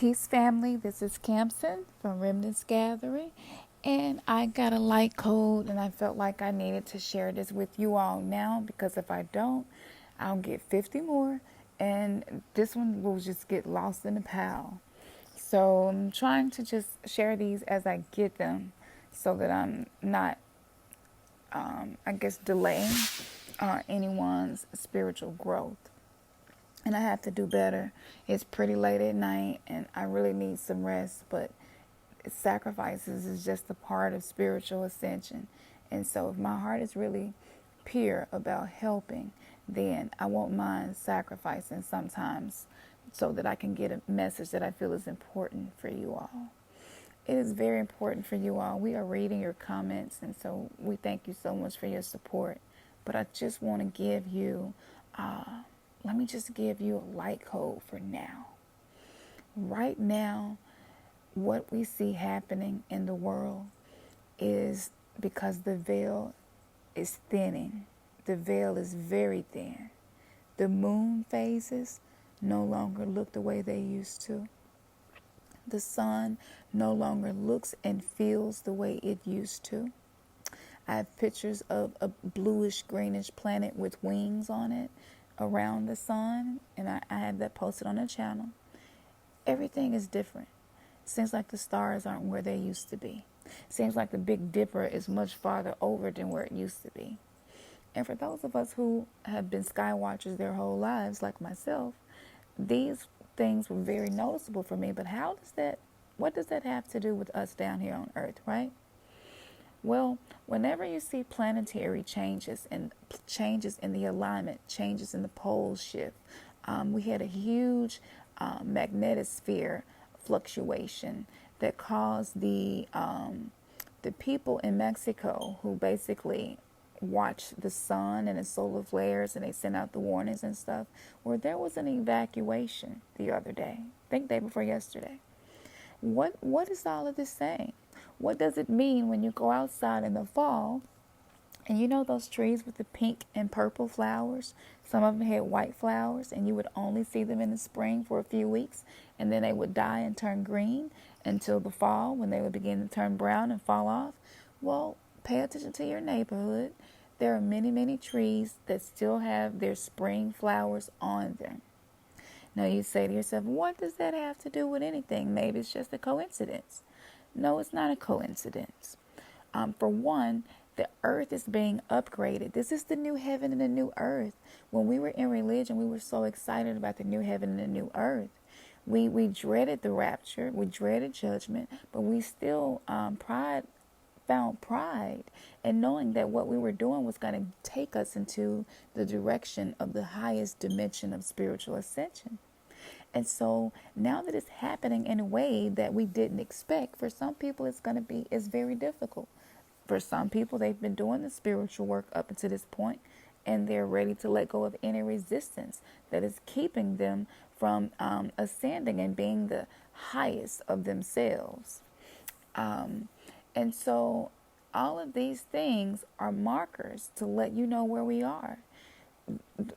Peace family, this is Campson from Remnantsgathering, and I got a light code and I felt like I needed to share this with you all now, because if I don't, I'll get 50 more and this one will just get lost in the pile. So I'm trying to just share these as I get them so that I'm not, delaying anyone's spiritual growth. And I have to do better. It's pretty late at night and I really need some rest, but sacrifices is just a part of spiritual ascension. And so if my heart is really pure about helping, then I won't mind sacrificing sometimes so that I can get a message that I feel is important for you all. It is very important for you all. We are reading your comments, and so we thank you so much for your support. But I just want to give you, let me just give you a light code for now. Right now, what we see happening in the world is because the veil is thinning. The veil is very thin. The moon phases no longer look the way they used to. The sun no longer looks and feels the way it used to. I have pictures of a bluish greenish planet with wings on it around the sun, and I have that posted on the channel. Everything is different. Seems like the stars aren't where they used to be. Seems like the Big Dipper is much farther over than where it used to be. And for those of us who have been sky watchers their whole lives, like myself, these things were very noticeable for me. But what does that have to do with us down here on Earth, right? Well, whenever you see planetary changes and changes in the alignment, changes in the pole shift, we had a huge magnetosphere fluctuation that caused the people in Mexico who basically watch the sun and its solar flares, and they send out the warnings and stuff, where there was an evacuation the other day. I think day before yesterday. What is all of this saying? What does it mean when you go outside in the fall and you know those trees with the pink and purple flowers? Some of them had white flowers, and you would only see them in the spring for a few weeks, and then they would die and turn green until the fall, when they would begin to turn brown and fall off. Well, pay attention to your neighborhood. There are many, many trees that still have their spring flowers on them. Now you say to yourself, what does that have to do with anything? Maybe it's just a coincidence. No, it's not a coincidence. For one, the earth is being upgraded. This is the new heaven and the new earth. When we were in religion, we were so excited about the new heaven and the new earth. We dreaded the rapture. We dreaded judgment, but we still found pride in knowing that what we were doing was going to take us into the direction of the highest dimension of spiritual ascension. And so now that it's happening in a way that we didn't expect, for some people it's very difficult. For some people, they've been doing the spiritual work up until this point, and they're ready to let go of any resistance that is keeping them from ascending and being the highest of themselves. And so all of these things are markers to let you know where we are.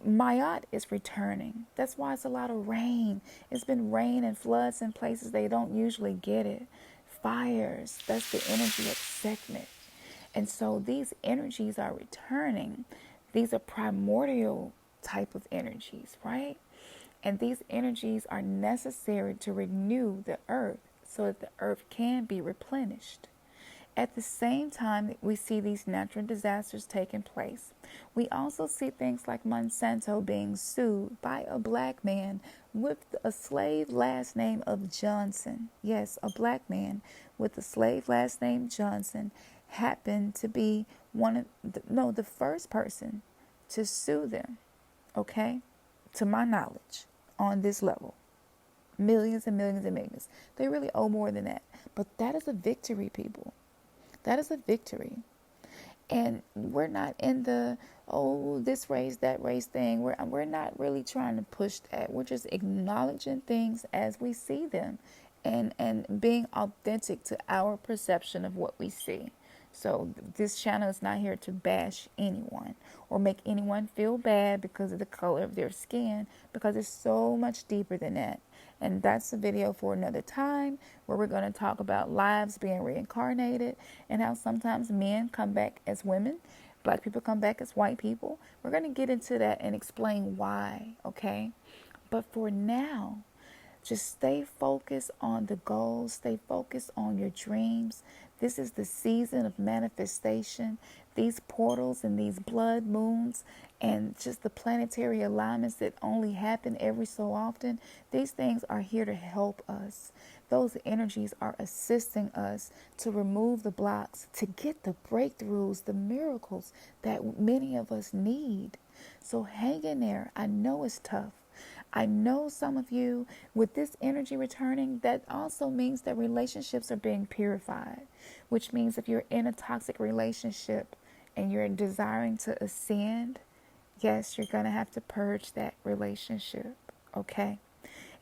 Maat is returning. That's why it's a lot of rain. It's been rain and floods in places they don't usually get it. Fires, that's the energy of Sekhmet. And so these energies are returning. These are primordial type of energies, right? And these energies are necessary to renew the earth so that the earth can be replenished. At the same time that we see these natural disasters taking place, we also see things like Monsanto being sued by a black man with a slave last name of Johnson. Yes, a black man with a slave last name Johnson happened to be the first person to sue them, okay, to my knowledge, on this level. Millions and millions and millions. They really owe more than that. But that is a victory, people. That is a victory. And we're not in the, this race, that race thing. We're not really trying to push that. We're just acknowledging things as we see them and being authentic to our perception of what we see. So this channel is not here to bash anyone or make anyone feel bad because of the color of their skin, because it's so much deeper than that. And that's a video for another time where we're going to talk about lives being reincarnated and how sometimes men come back as women, black people come back as white people. We're going to get into that and explain why, okay? But for now, just stay focused on the goals, stay focused on your dreams. This is the season of manifestation. These portals and these blood moons and just the planetary alignments that only happen every so often, these things are here to help us. Those energies are assisting us to remove the blocks, to get the breakthroughs, the miracles that many of us need. So hang in there. I know it's tough. I know some of you, with this energy returning, that also means that relationships are being purified, which means if you're in a toxic relationship and you're desiring to ascend, yes, you're going to have to purge that relationship, okay?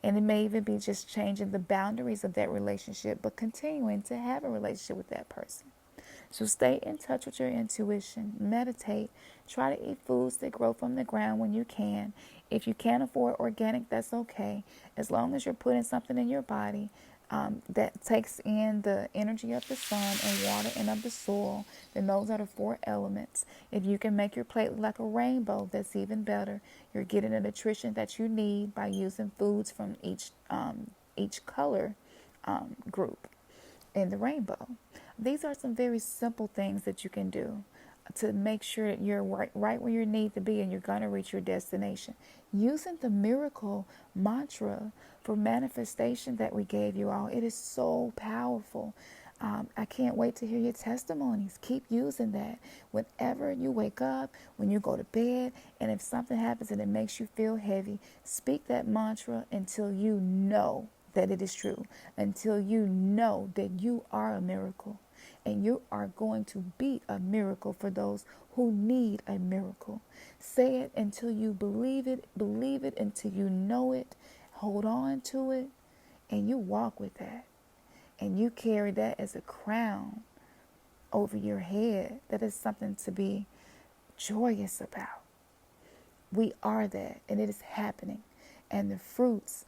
And it may even be just changing the boundaries of that relationship, but continuing to have a relationship with that person. So stay in touch with your intuition, meditate, try to eat foods that grow from the ground when you can. If you can't afford organic, that's okay. As long as you're putting something in your body that takes in the energy of the sun and water and of the soil, then those are the four elements. If you can make your plate look like a rainbow, that's even better. You're getting the nutrition that you need by using foods from each color group in the rainbow. These are some very simple things that you can do to make sure that you're right where you need to be and you're going to reach your destination. Using the miracle mantra for manifestation that we gave you all, it is so powerful. I can't wait to hear your testimonies. Keep using that. Whenever you wake up, when you go to bed, and if something happens and it makes you feel heavy, speak that mantra until you know that it is true, until you know that you are a miracle and you are going to be a miracle for those who need a miracle. Say it until you believe it until you know it, hold on to it, and you walk with that. And you carry that as a crown over your head. That is something to be joyous about. We are that, and it is happening. And the fruits,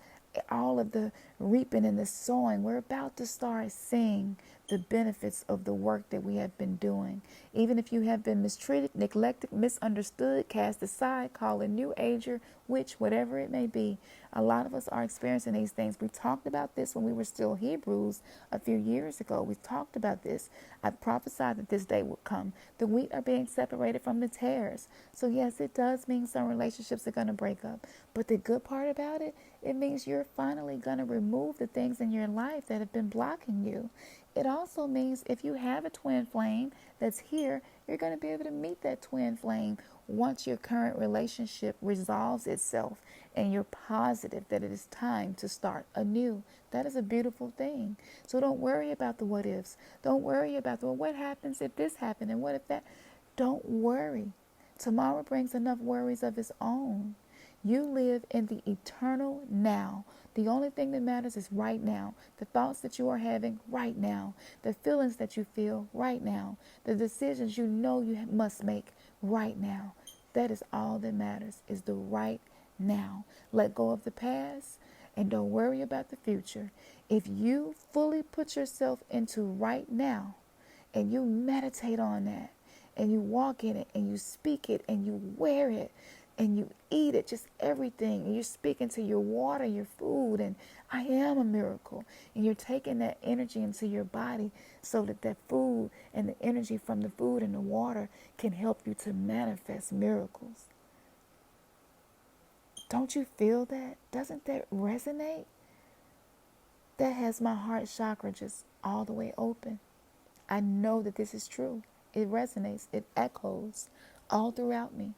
all of the reaping and the sowing, we're about to start seeing the benefits of the work that we have been doing. Even if you have been mistreated, neglected, misunderstood, cast aside, called a new ager, witch, whatever it may be, a lot of us are experiencing these things. We talked about this when we were still Hebrews a few years ago. We talked about this. I prophesied that this day would come. The wheat are being separated from the tares. So yes, it does mean some relationships are going to break up. But the good part about it, it means you're finally going to remove the things in your life that have been blocking you. It also means if you have a twin flame that's here, you're going to be able to meet that twin flame once your current relationship resolves itself and you're positive that it is time to start anew. That is a beautiful thing. So don't worry about the what ifs. Don't worry about well, what happens if this happened and what if that. Don't worry. Tomorrow brings enough worries of its own. You live in the eternal now. The only thing that matters is right now. The thoughts that you are having right now. The feelings that you feel right now. The decisions you know you must make right now. That is all that matters, is the right now. Let go of the past and don't worry about the future. If you fully put yourself into right now and you meditate on that and you walk in it and you speak it and you wear it and you eat it, just everything, and you're speaking to your water, your food, and I am a miracle, and you're taking that energy into your body so that that food and the energy from the food and the water can help you to manifest miracles. Don't you feel that? Doesn't that resonate? That has my heart chakra just all the way open. I know that this is true. It resonates, it echoes all throughout me.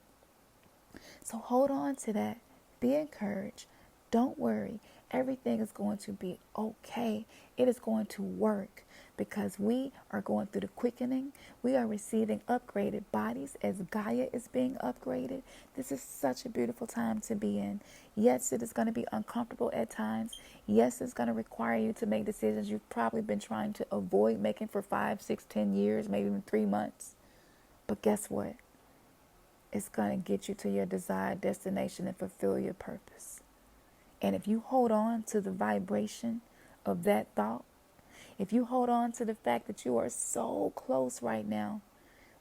So hold on to that. Be encouraged. Don't worry. Everything is going to be okay. It is going to work because we are going through the quickening. We are receiving upgraded bodies as Gaia is being upgraded. This is such a beautiful time to be in. Yes, it is going to be uncomfortable at times. Yes, it's going to require you to make decisions you've probably been trying to avoid making for 5, 6, 10 years, maybe even 3 months. But guess what? It's going to get you to your desired destination and fulfill your purpose. And if you hold on to the vibration of that thought, if you hold on to the fact that you are so close right now,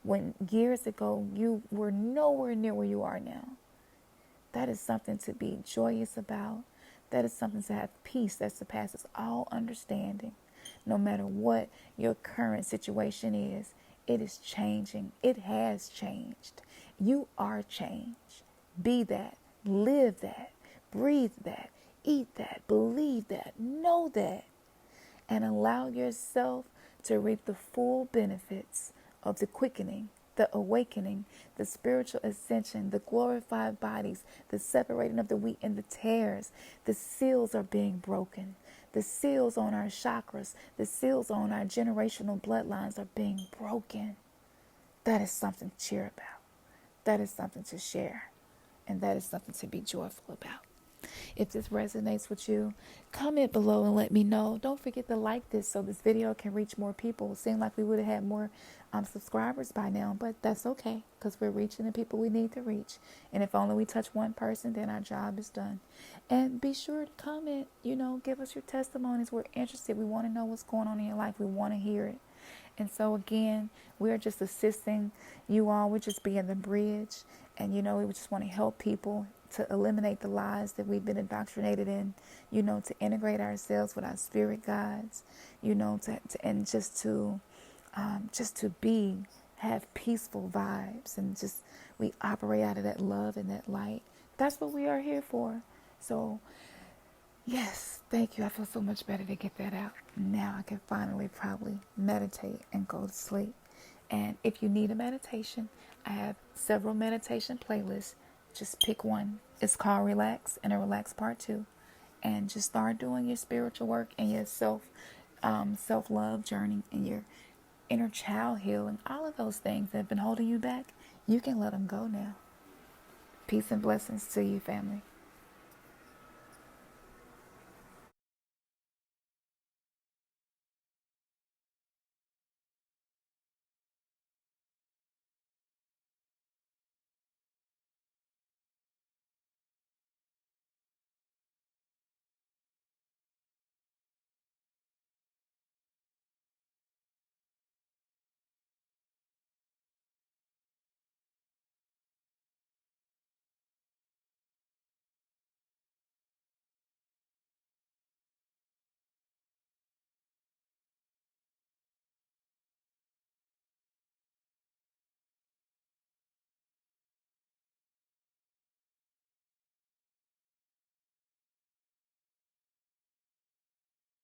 when years ago you were nowhere near where you are now, that is something to be joyous about. That is something to have peace that surpasses all understanding. No matter what your current situation is, it is changing. It has changed. You are changed. Be that. Live that. Breathe that. Eat that. Believe that. Know that. And allow yourself to reap the full benefits of the quickening, the awakening, the spiritual ascension, the glorified bodies, the separating of the wheat and the tares. The seals are being broken. The seals on our chakras, the seals on our generational bloodlines are being broken. That is something to cheer about. That is something to share. And that is something to be joyful about. If this resonates with you, comment below and let me know. Don't forget to like this so this video can reach more people. It seemed like we would have had more subscribers by now, but that's okay because we're reaching the people we need to reach. And if only we touch one person, then our job is done. And be sure to comment, give us your testimonies. We're interested. We want to know what's going on in your life. We want to hear it. And so again, we're just assisting you all. We're just being the bridge. And, we just want to help people to eliminate the lies that we've been indoctrinated in, to integrate ourselves with our spirit guides, and just to have peaceful vibes, and just we operate out of that love and that light. That's what we are here for. So yes, thank you. I feel so much better to get that out. Now I can finally probably meditate and go to sleep. And if you need a meditation, I have several meditation playlists. Just pick one. It's called Relax and a Relax Part 2. And just start doing your spiritual work and your self-love journey and your inner child healing. All of those things that have been holding you back, you can let them go now. Peace and blessings to you, family.